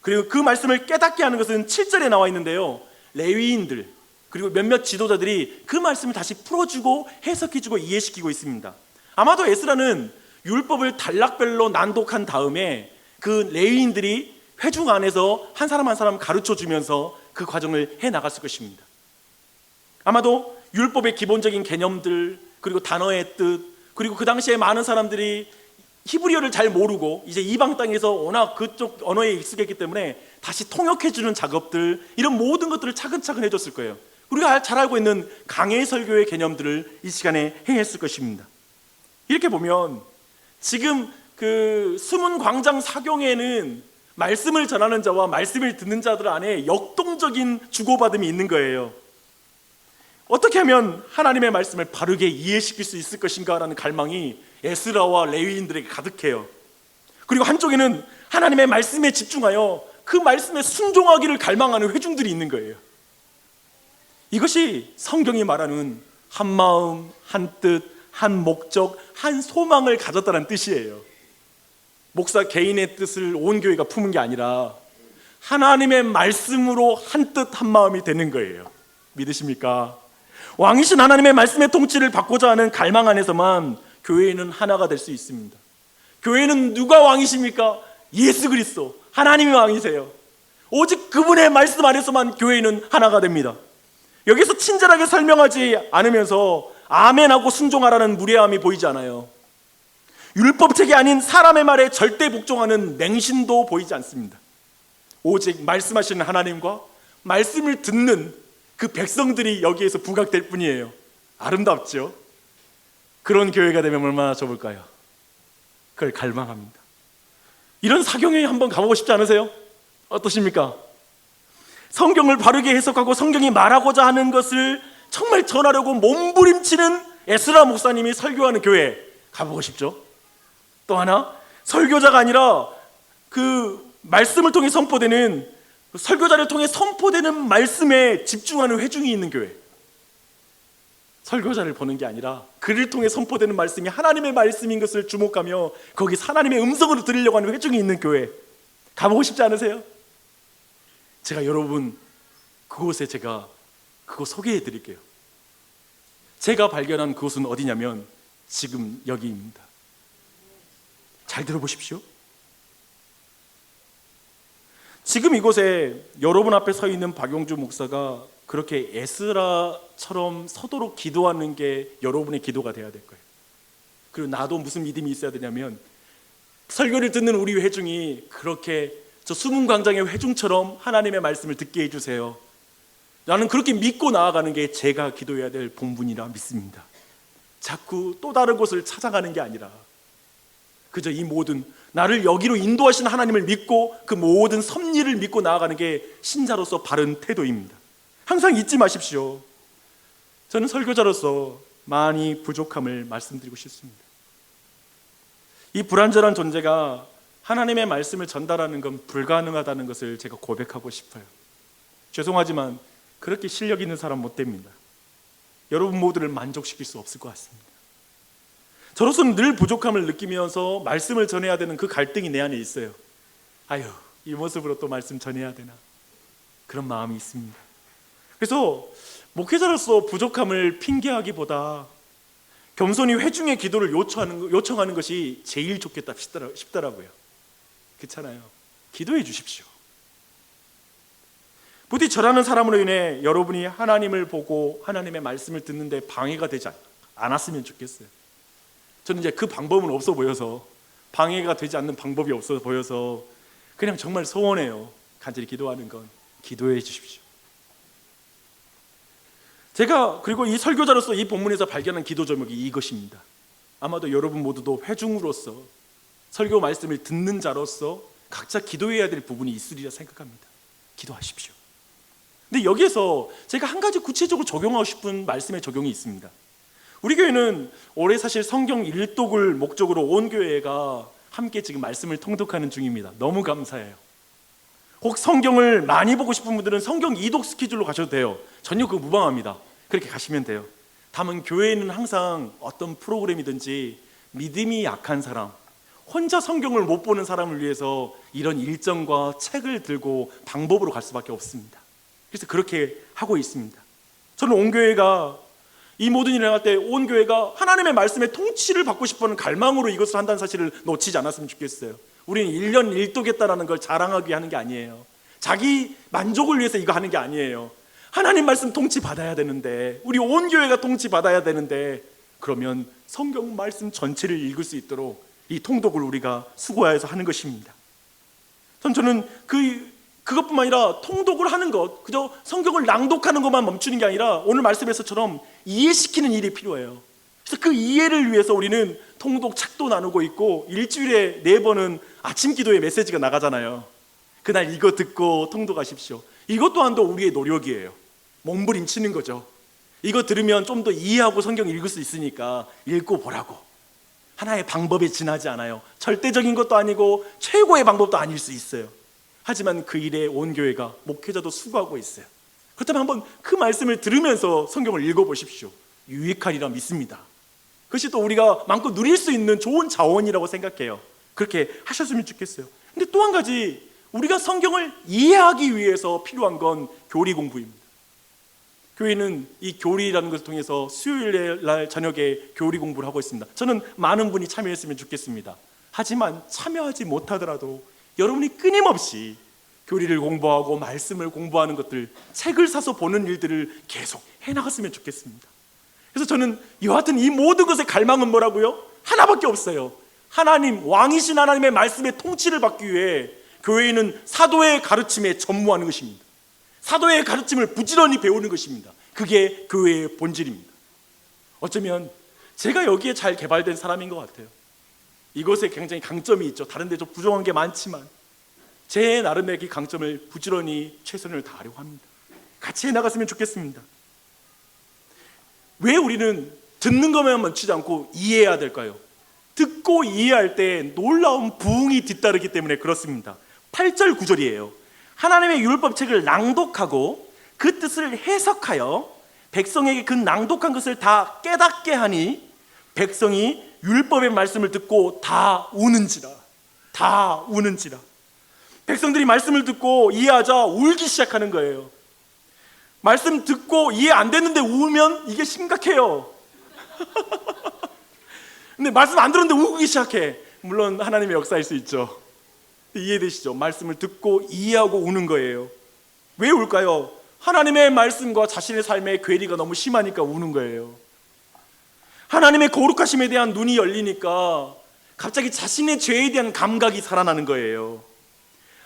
그리고 그 말씀을 깨닫게 하는 것은 7절에 나와 있는데요, 레위인들 그리고 몇몇 지도자들이 그 말씀을 다시 풀어주고 해석해주고 이해시키고 있습니다. 아마도 에스라는 율법을 단락별로 낭독한 다음에 그 레위인들이 회중 안에서 한 사람 한 사람 가르쳐주면서 그 과정을 해나갔을 것입니다. 아마도 율법의 기본적인 개념들, 그리고 단어의 뜻, 그리고 그 당시에 많은 사람들이 히브리어를 잘 모르고 이제 이방 땅에서 워낙 그쪽 언어에 익숙했기 때문에 다시 통역해주는 작업들, 이런 모든 것들을 차근차근 해줬을 거예요. 우리가 잘 알고 있는 강해 설교의 개념들을 이 시간에 행했을 것입니다. 이렇게 보면 지금 그 수문 광장 사경에는 말씀을 전하는 자와 말씀을 듣는 자들 안에 역동적인 주고받음이 있는 거예요. 어떻게 하면 하나님의 말씀을 바르게 이해시킬 수 있을 것인가라는 갈망이 에스라와 레위인들에게 가득해요. 그리고 한쪽에는 하나님의 말씀에 집중하여 그 말씀에 순종하기를 갈망하는 회중들이 있는 거예요. 이것이 성경이 말하는 한 마음, 한 뜻, 한 목적, 한 소망을 가졌다는 뜻이에요. 목사 개인의 뜻을 온 교회가 품은 게 아니라 하나님의 말씀으로 한 뜻 한 마음이 되는 거예요. 믿으십니까? 왕이신 하나님의 말씀의 통치를 받고자 하는 갈망 안에서만 교회는 하나가 될 수 있습니다. 교회는 누가 왕이십니까? 예수 그리스도 하나님이 왕이세요. 오직 그분의 말씀 안에서만 교회는 하나가 됩니다. 여기서 친절하게 설명하지 않으면서 아멘하고 순종하라는 무례함이 보이지 않아요. 율법책이 아닌 사람의 말에 절대 복종하는 맹신도 보이지 않습니다. 오직 말씀하시는 하나님과 말씀을 듣는 그 백성들이 여기에서 부각될 뿐이에요. 아름답죠? 그런 교회가 되면 얼마나 좋을까요? 그걸 갈망합니다. 이런 사경에 한번 가보고 싶지 않으세요? 어떠십니까? 성경을 바르게 해석하고 성경이 말하고자 하는 것을 정말 전하려고 몸부림치는 에스라 목사님이 설교하는 교회 가보고 싶죠? 또 하나, 설교자가 아니라 그 말씀을 통해 선포되는, 설교자를 통해 선포되는 말씀에 집중하는 회중이 있는 교회. 설교자를 보는 게 아니라 그를 통해 선포되는 말씀이 하나님의 말씀인 것을 주목하며 거기서 하나님의 음성으로 들으려고 하는 회중이 있는 교회 가보고 싶지 않으세요? 제가 여러분 그곳에 제가 그거 소개해 드릴게요. 제가 발견한 그곳은 어디냐면 지금 여기입니다. 잘 들어보십시오. 지금 이곳에 여러분 앞에 서 있는 박용주 목사가 그렇게 에스라처럼 서도록 기도하는 게 여러분의 기도가 돼야 될 거예요. 그리고 나도 무슨 믿음이 있어야 되냐면 설교를 듣는 우리 회중이 그렇게 저 수문 광장의 회중처럼 하나님의 말씀을 듣게 해주세요. 나는 그렇게 믿고 나아가는 게 제가 기도해야 될 본분이라 믿습니다. 자꾸 또 다른 곳을 찾아가는 게 아니라 그저 이 모든 나를 여기로 인도하신 하나님을 믿고 그 모든 섭리를 믿고 나아가는 게 신자로서 바른 태도입니다. 항상 잊지 마십시오. 저는 설교자로서 많이 부족함을 말씀드리고 싶습니다. 이 불완전한 존재가 하나님의 말씀을 전달하는 건 불가능하다는 것을 제가 고백하고 싶어요. 죄송하지만 그렇게 실력 있는 사람 못 됩니다. 여러분 모두를 만족시킬 수 없을 것 같습니다. 저로서는 늘 부족함을 느끼면서 말씀을 전해야 되는 그 갈등이 내 안에 있어요. 아유, 이 모습으로 또 말씀 전해야 되나? 그런 마음이 있습니다. 그래서 목회자로서 부족함을 핑계하기보다 겸손히 회중의 기도를 요청하는 것이 제일 좋겠다 싶더라고요. 그렇잖아요. 기도해 주십시오. 부디 저라는 사람으로 인해 여러분이 하나님을 보고 하나님의 말씀을 듣는데 방해가 되지 않았으면 좋겠어요. 저는 이제 그 방법은 없어 보여서, 방해가 되지 않는 방법이 없어 보여서 그냥 정말 소원해요. 간절히 기도하는 건 기도해 주십시오. 제가 그리고 이 설교자로서 이 본문에서 발견한 기도 제목이 이것입니다. 아마도 여러분 모두도 회중으로서 설교 말씀을 듣는 자로서 각자 기도해야 될 부분이 있으리라 생각합니다. 기도하십시오. 근데 여기에서 제가 한 가지 구체적으로 적용하고 싶은 말씀의 적용이 있습니다. 우리 교회는 올해 사실 성경 일독을 목적으로 온 교회가 함께 지금 말씀을 통독하는 중입니다. 너무 감사해요. 혹 성경을 많이 보고 싶은 분들은 성경 이독 스케줄로 가셔도 돼요. 전혀 그거 무방합니다. 그렇게 가시면 돼요. 다만 교회는 항상 어떤 프로그램이든지 믿음이 약한 사람, 혼자 성경을 못 보는 사람을 위해서 이런 일정과 책을 들고 방법으로 갈 수밖에 없습니다. 그래서 그렇게 하고 있습니다. 저는 온 교회가 이 모든 일을 할 때 온 교회가 하나님의 말씀의 통치를 받고 싶어하는 갈망으로 이것을 한다는 사실을 놓치지 않았으면 좋겠어요. 우리는 1년 1독했다라는 걸 자랑하기 위해 하는 게 아니에요. 자기 만족을 위해서 이거 하는 게 아니에요. 하나님 말씀 통치 받아야 되는데, 우리 온 교회가 통치 받아야 되는데, 그러면 성경 말씀 전체를 읽을 수 있도록 이 통독을 우리가 수고해서 하는 것입니다. 저는 그것뿐만 아니라 통독을 하는 것, 그저 성경을 낭독하는 것만 멈추는 게 아니라 오늘 말씀에서처럼 이해시키는 일이 필요해요. 그래서 그 이해를 위해서 우리는 통독 책도 나누고 있고, 일주일에 4번은 아침 기도에 메시지가 나가잖아요. 그날 이거 듣고 통독하십시오. 이것 또한도 우리의 노력이에요. 몸부림치는 거죠. 이거 들으면 좀 더 이해하고 성경 읽을 수 있으니까 읽고 보라고. 하나의 방법에 지나지 않아요. 절대적인 것도 아니고 최고의 방법도 아닐 수 있어요. 하지만 그 일에 온 교회가, 목회자도 수고하고 있어요. 그렇다면 한번 그 말씀을 들으면서 성경을 읽어보십시오. 유익하리라 믿습니다. 그것이 또 우리가 마음껏 누릴 수 있는 좋은 자원이라고 생각해요. 그렇게 하셨으면 좋겠어요. 근데 또 한 가지, 우리가 성경을 이해하기 위해서 필요한 건 교리 공부입니다. 교회는 이 교리라는 것을 통해서 수요일 날 저녁에 교리 공부를 하고 있습니다. 저는 많은 분이 참여했으면 좋겠습니다. 하지만 참여하지 못하더라도 여러분이 끊임없이 교리를 공부하고 말씀을 공부하는 것들, 책을 사서 보는 일들을 계속 해나갔으면 좋겠습니다. 그래서 저는 이와 같은 이 모든 것의 갈망은 뭐라고요? 하나밖에 없어요. 하나님, 왕이신 하나님의 말씀의 통치를 받기 위해 교회는 사도의 가르침에 전무하는 것입니다. 사도의 가르침을 부지런히 배우는 것입니다. 그게 교회의 본질입니다. 어쩌면 제가 여기에 잘 개발된 사람인 것 같아요. 이것에 굉장히 강점이 있죠. 다른 데 좀 부족한 게 많지만 제 나름의 그 강점을 부지런히 최선을 다하려고 합니다. 같이 해나갔으면 좋겠습니다. 왜 우리는 듣는 것만 멈추지 않고 이해해야 될까요? 듣고 이해할 때 놀라운 부흥이 뒤따르기 때문에 그렇습니다. 8절 9절이에요. 하나님의 율법책을 낭독하고 그 뜻을 해석하여 백성에게 그 낭독한 것을 다 깨닫게 하니 백성이 율법의 말씀을 듣고 다 우는지라. 백성들이 말씀을 듣고 이해하자 울기 시작하는 거예요. 말씀 듣고 이해 안 됐는데 울면 이게 심각해요. 근데 말씀 안 들었는데 울기 시작해. 물론 하나님의 역사일 수 있죠. 이해되시죠? 말씀을 듣고 이해하고 우는 거예요. 왜 울까요? 하나님의 말씀과 자신의 삶의 괴리가 너무 심하니까 우는 거예요. 하나님의 거룩하심에 대한 눈이 열리니까 갑자기 자신의 죄에 대한 감각이 살아나는 거예요.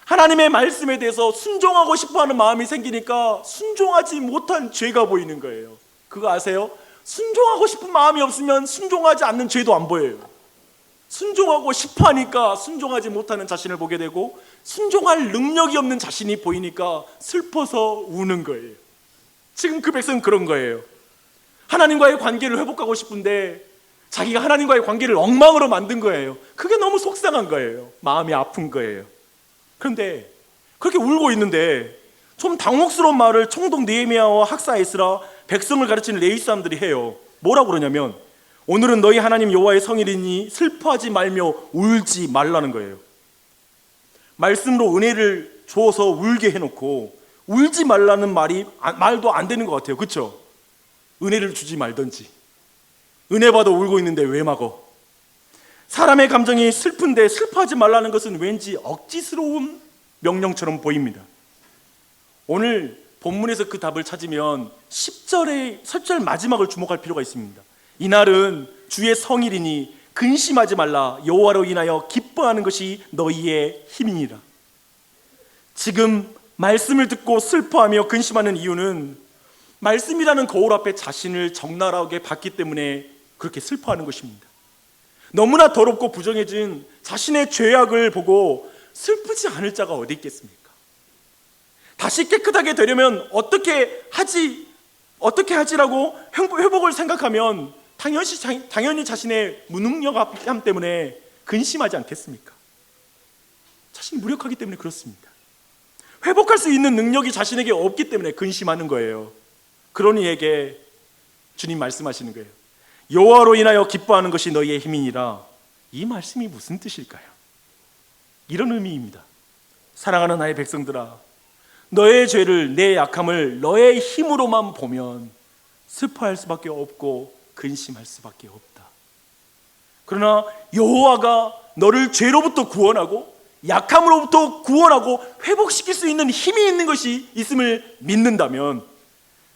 하나님의 말씀에 대해서 순종하고 싶어하는 마음이 생기니까 순종하지 못한 죄가 보이는 거예요. 그거 아세요? 순종하고 싶은 마음이 없으면 순종하지 않는 죄도 안 보여요. 순종하고 싶어하니까 순종하지 못하는 자신을 보게 되고 순종할 능력이 없는 자신이 보이니까 슬퍼서 우는 거예요. 지금 그 백성은 그런 거예요. 하나님과의 관계를 회복하고 싶은데 자기가 하나님과의 관계를 엉망으로 만든 거예요. 그게 너무 속상한 거예요. 마음이 아픈 거예요. 그런데 그렇게 울고 있는데 좀 당혹스러운 말을 총독 느헤미야와 학사 에스라, 백성을 가르치는 레위 사람들이 해요. 뭐라고 그러냐면 오늘은 너희 하나님 여호와의 성일이니 슬퍼하지 말며 울지 말라는 거예요. 말씀으로 은혜를 주어서 울게 해놓고 울지 말라는 말도 안 되는 것 같아요. 그렇죠? 은혜를 주지 말던지. 은혜 받아 울고 있는데 왜 막어? 사람의 감정이 슬픈데 슬퍼하지 말라는 것은 왠지 억지스러운 명령처럼 보입니다. 오늘 본문에서 그 답을 찾으면 10절 마지막을 주목할 필요가 있습니다. 이날은 주의 성일이니 근심하지 말라. 여호와로 인하여 기뻐하는 것이 너희의 힘이니라. 지금 말씀을 듣고 슬퍼하며 근심하는 이유는 말씀이라는 거울 앞에 자신을 적나라하게 봤기 때문에 그렇게 슬퍼하는 것입니다. 너무나 더럽고 부정해진 자신의 죄악을 보고 슬프지 않을 자가 어디 있겠습니까? 다시 깨끗하게 되려면 어떻게 하지라고 회복을 생각하면 당연히 자신의 무능력함 때문에 근심하지 않겠습니까? 자신이 무력하기 때문에 그렇습니다. 회복할 수 있는 능력이 자신에게 없기 때문에 근심하는 거예요. 그러니 이에게 주님 말씀하시는 거예요. 여호와로 인하여 기뻐하는 것이 너희의 힘이니라. 이 말씀이 무슨 뜻일까요? 이런 의미입니다. 사랑하는 나의 백성들아, 너의 죄를, 내 약함을 너의 힘으로만 보면 슬퍼할 수밖에 없고 근심할 수밖에 없다. 그러나 여호와가 너를 죄로부터 구원하고 약함으로부터 구원하고 회복시킬 수 있는 힘이 있는 것이 있음을 믿는다면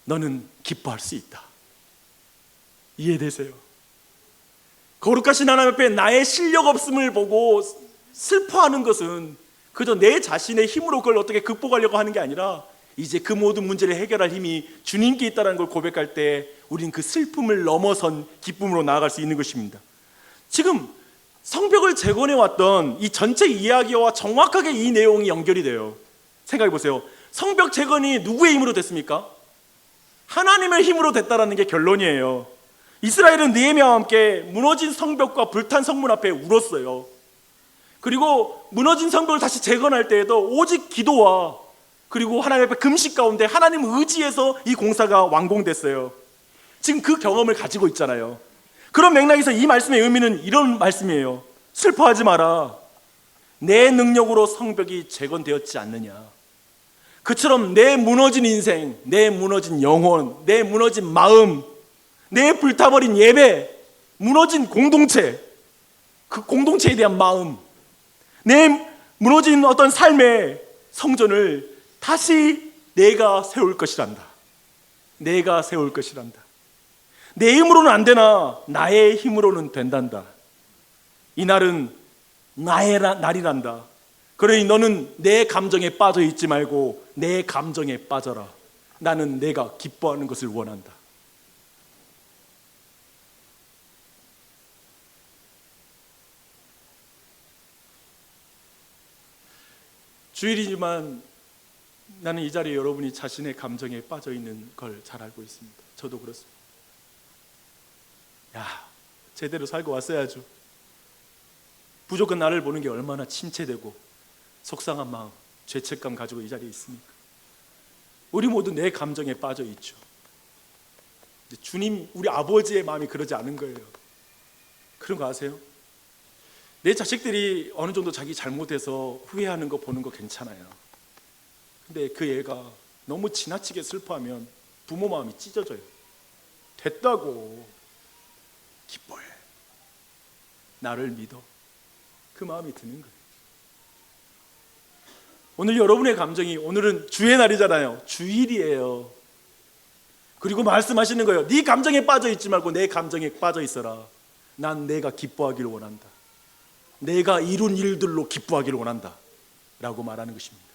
너는 기뻐할 수 있다. 이해되세요? 거룩하신 하나님 앞에 나의 실력 없음을 보고 슬퍼하는 것은 그저 내 자신의 힘으로 그걸 어떻게 극복하려고 하는 게 아니라 이제 그 모든 문제를 해결할 힘이 주님께 있다는 걸 고백할 때 우린 그 슬픔을 넘어선 기쁨으로 나아갈 수 있는 것입니다. 지금 성벽을 재건해 왔던 이 전체 이야기와 정확하게 이 내용이 연결이 돼요. 생각해 보세요. 성벽 재건이 누구의 힘으로 됐습니까? 하나님의 힘으로 됐다라는 게 결론이에요. 이스라엘은 느헤미야와 함께 무너진 성벽과 불탄 성문 앞에 울었어요. 그리고 무너진 성벽을 다시 재건할 때에도 오직 기도와 그리고 하나님 앞에 금식 가운데 하나님 의지에서 이 공사가 완공됐어요. 지금 그 경험을 가지고 있잖아요. 그런 맥락에서 이 말씀의 의미는 이런 말씀이에요. 슬퍼하지 마라. 내 능력으로 성벽이 재건되었지 않느냐. 그처럼 내 무너진 인생, 내 무너진 영혼, 내 무너진 마음, 내 불타버린 예배, 무너진 공동체, 그 공동체에 대한 마음, 내 무너진 어떤 삶의 성전을 다시 내가 세울 것이란다. 내가 세울 것이란다. 내 힘으로는 안 되나 나의 힘으로는 된단다. 이 날은 나의 날이란다. 그러니 너는 내 감정에 빠져 있지 말고 내 감정에 빠져라. 나는 내가 기뻐하는 것을 원한다. 주일이지만 나는 이 자리에 여러분이 자신의 감정에 빠져 있는 걸 잘 알고 있습니다. 저도 그렇습니다. 제대로 살고 왔어야죠. 부족한 나를 보는 게 얼마나 침체되고 속상한 마음, 죄책감 가지고 이 자리에 있습니까? 우리 모두 내 감정에 빠져 있죠. 주님, 우리 아버지의 마음이 그러지 않은 거예요. 그런 거 아세요? 내 자식들이 어느 정도 자기 잘못해서 후회하는 거 보는 거 괜찮아요. 근데 그 애가 너무 지나치게 슬퍼하면 부모 마음이 찢어져요. 됐다고, 기뻐해, 나를 믿어, 그 마음이 드는 거예요. 오늘 여러분의 감정이, 오늘은 주의 날이잖아요. 주일이에요. 그리고 말씀하시는 거예요. 네 감정에 빠져 있지 말고 내 감정에 빠져 있어라. 난 내가 기뻐하기를 원한다. 내가 이룬 일들로 기뻐하기를 원한다 라고 말하는 것입니다.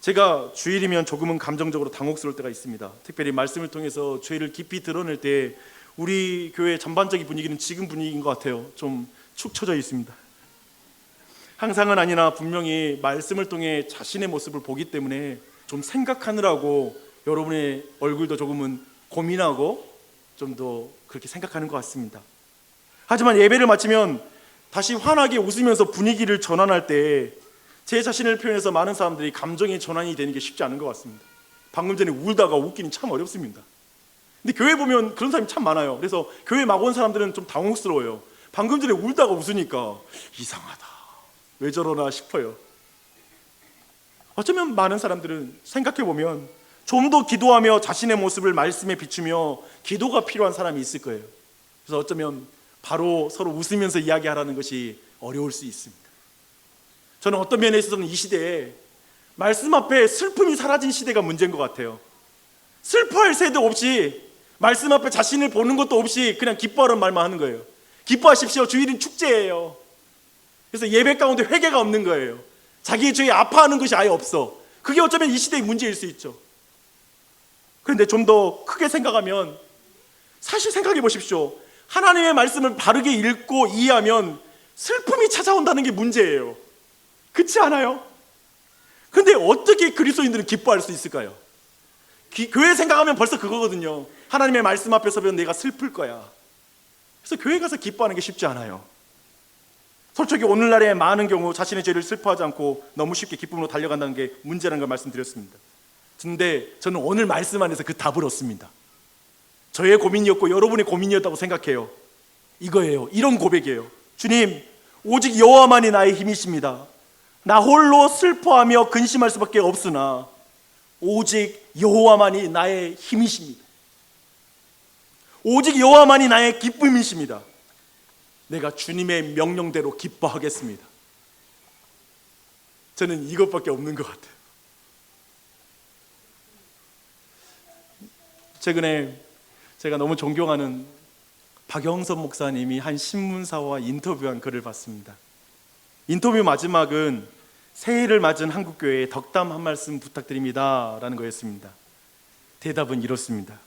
제가 주일이면 조금은 감정적으로 당혹스러울 때가 있습니다. 특별히 말씀을 통해서 죄를 깊이 드러낼 때 우리 교회 전반적인 분위기는 지금 분위기인 것 같아요. 좀 축 처져 있습니다. 항상은 아니나 분명히 말씀을 통해 자신의 모습을 보기 때문에 좀 생각하느라고 여러분의 얼굴도 조금은 고민하고 좀 더 그렇게 생각하는 것 같습니다. 하지만 예배를 마치면 다시 환하게 웃으면서 분위기를 전환할 때 제 자신을 표현해서 많은 사람들이 감정의 전환이 되는 게 쉽지 않은 것 같습니다. 방금 전에 울다가 웃기는 참 어렵습니다. 근데 교회 보면 그런 사람이 참 많아요. 그래서 교회 막 온 사람들은 좀 당혹스러워요. 방금 전에 울다가 웃으니까 이상하다, 왜 저러나 싶어요. 어쩌면 많은 사람들은 생각해보면 좀 더 기도하며 자신의 모습을 말씀에 비추며 기도가 필요한 사람이 있을 거예요. 그래서 어쩌면 바로 서로 웃으면서 이야기하라는 것이 어려울 수 있습니다. 저는 어떤 면에 있어서는 이 시대에 말씀 앞에 슬픔이 사라진 시대가 문제인 것 같아요. 슬퍼할 새도 없이, 말씀 앞에 자신을 보는 것도 없이 그냥 기뻐하라는 말만 하는 거예요. 기뻐하십시오, 주일은 축제예요. 그래서 예배 가운데 회개가 없는 거예요. 자기의 죄에 아파하는 것이 아예 없어. 그게 어쩌면 이 시대의 문제일 수 있죠. 그런데 좀 더 크게 생각하면, 사실 생각해 보십시오. 하나님의 말씀을 바르게 읽고 이해하면 슬픔이 찾아온다는 게 문제예요. 그렇지 않아요? 근데 어떻게 그리스도인들은 기뻐할 수 있을까요? 교회 생각하면 벌써 그거거든요. 하나님의 말씀 앞에 서면 내가 슬플 거야. 그래서 교회 가서 기뻐하는 게 쉽지 않아요. 솔직히 오늘날의 많은 경우 자신의 죄를 슬퍼하지 않고 너무 쉽게 기쁨으로 달려간다는 게 문제라는 걸 말씀드렸습니다. 근데 저는 오늘 말씀 안에서 그 답을 얻습니다. 저의 고민이었고 여러분의 고민이었다고 생각해요. 이거예요. 이런 고백이에요. 주님, 오직 여호와만이 나의 힘이십니다. 나 홀로 슬퍼하며 근심할 수밖에 없으나 오직 여호와만이 나의 힘이십니다. 오직 여호와만이 나의 기쁨이십니다. 내가 주님의 명령대로 기뻐하겠습니다. 저는 이것밖에 없는 것 같아요. 최근에 제가 너무 존경하는 박영선 목사님이 한 신문사와 인터뷰한 글을 봤습니다. 인터뷰 마지막은 새해를 맞은 한국교회에 덕담 한 말씀 부탁드립니다 라는 거였습니다. 대답은 이렇습니다.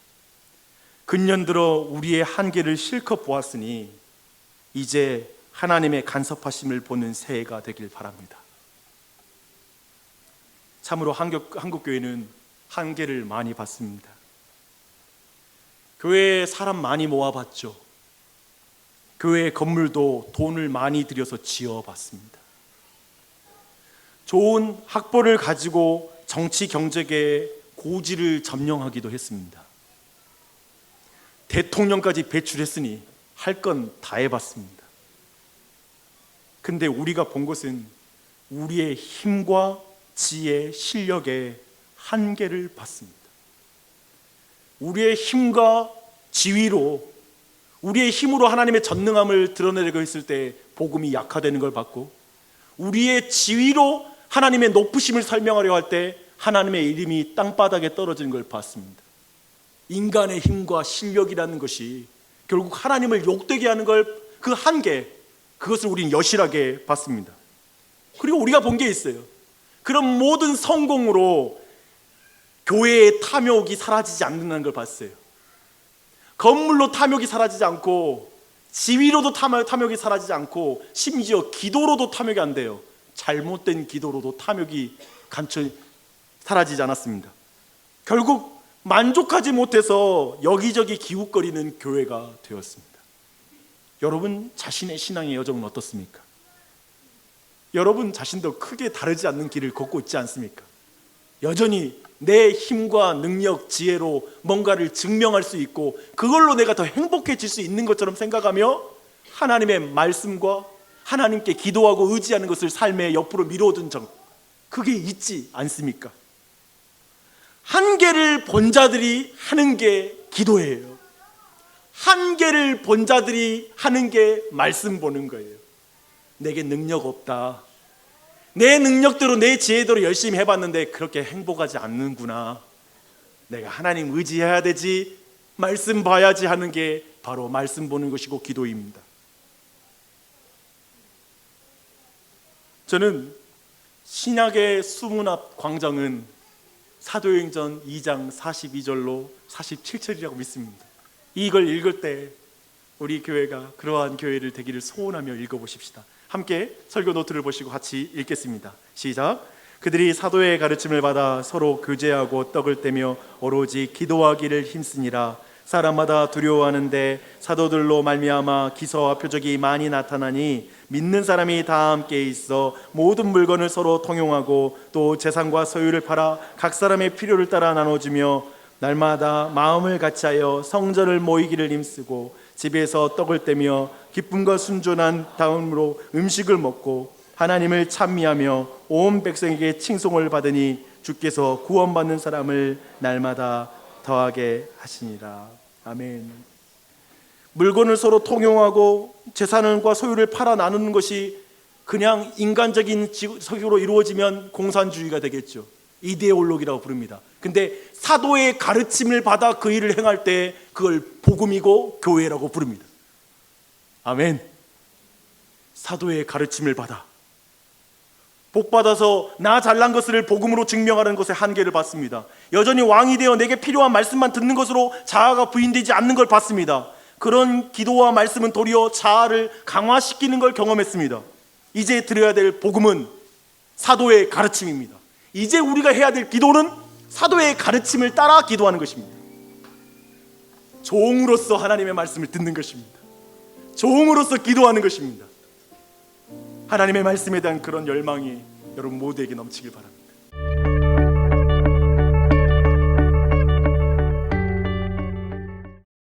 근년 들어 우리의 한계를 실컷 보았으니 이제 하나님의 간섭하심을 보는 새해가 되길 바랍니다. 참으로 한국교회는 한계를 많이 봤습니다. 교회에 사람 많이 모아봤죠. 교회 건물도 돈을 많이 들여서 지어봤습니다. 좋은 학벌을 가지고 정치 경제계의 고지를 점령하기도 했습니다. 대통령까지 배출했으니 할 건 다 해봤습니다. 근데 우리가 본 것은 우리의 힘과 지혜, 실력의 한계를 봤습니다. 우리의 힘과 지위로, 우리의 힘으로 하나님의 전능함을 드러내려고 했을 때 복음이 약화되는 걸 봤고, 우리의 지위로 하나님의 높으심을 설명하려 할 때 하나님의 이름이 땅바닥에 떨어지는 걸 봤습니다. 인간의 힘과 실력이라는 것이 결국 하나님을 욕되게 하는 걸, 그 한계, 그것을 우리는 여실하게 봤습니다. 그리고 우리가 본 게 있어요. 그런 모든 성공으로 교회의 탐욕이 사라지지 않는다는 걸 봤어요. 건물로 탐욕이 사라지지 않고, 지위로도 탐욕이 사라지지 않고, 심지어 기도로도 탐욕이 안 돼요. 잘못된 기도로도 탐욕이 사라지지 않았습니다. 결국 만족하지 못해서 여기저기 기웃거리는 교회가 되었습니다. 여러분 자신의 신앙의 여정은 어떻습니까? 여러분 자신도 크게 다르지 않는 길을 걷고 있지 않습니까? 여전히 내 힘과 능력, 지혜로 뭔가를 증명할 수 있고 그걸로 내가 더 행복해질 수 있는 것처럼 생각하며 하나님의 말씀과 하나님께 기도하고 의지하는 것을 삶의 옆으로 미뤄둔 점, 그게 있지 않습니까? 한계를 본 자들이 하는 게 기도예요. 한계를 본 자들이 하는 게 말씀 보는 거예요. 내게 능력 없다, 내 능력대로 내 지혜대로 열심히 해봤는데 그렇게 행복하지 않는구나, 내가 하나님 의지해야 되지, 말씀 봐야지 하는 게 바로 말씀 보는 것이고 기도입니다. 저는 신약의 수문 앞 광장은 사도행전 2장 42절로 47절이라고 믿습니다. 이걸 읽을 때 우리 교회가 그러한 교회를 되기를 소원하며 읽어보십시다. 함께 설교 노트를 보시고 같이 읽겠습니다. 시작. 그들이 사도의 가르침을 받아 서로 교제하고 떡을 떼며 오로지 기도하기를 힘쓰니라. 사람마다 두려워하는데 사도들로 말미암아 기사와 표적이 많이 나타나니 믿는 사람이 다 함께 있어 모든 물건을 서로 통용하고 또 재산과 소유를 팔아 각 사람의 필요를 따라 나눠주며 날마다 마음을 같이하여 성전을 모이기를 힘쓰고 집에서 떡을 떼며 기쁨과 순전한 다음으로 음식을 먹고 하나님을 찬미하며 온 백성에게 칭송을 받으니 주께서 구원받는 사람을 날마다 더하게 하시니라. 아멘. 물건을 서로 통용하고 재산과 소유를 팔아 나누는 것이 그냥 인간적인 서기로 이루어지면 공산주의가 되겠죠. 이데올로기라고 부릅니다. 근데 사도의 가르침을 받아 그 일을 행할 때 그걸 복음이고 교회라고 부릅니다. 아멘. 사도의 가르침을 받아 복 받아서 나 잘난 것을 복음으로 증명하는 것에 한계를 봤습니다. 여전히 왕이 되어 내게 필요한 말씀만 듣는 것으로 자아가 부인되지 않는 걸 봤습니다. 그런 기도와 말씀은 도리어 자아를 강화시키는 걸 경험했습니다. 이제 드려야 될 복음은 사도의 가르침입니다. 이제 우리가 해야 될 기도는 사도의 가르침을 따라 기도하는 것입니다. 종으로서 하나님의 말씀을 듣는 것입니다. 종으로서 기도하는 것입니다. 하나님의 말씀에 대한 그런 열망이 여러분 모두에게 넘치길 바랍니다.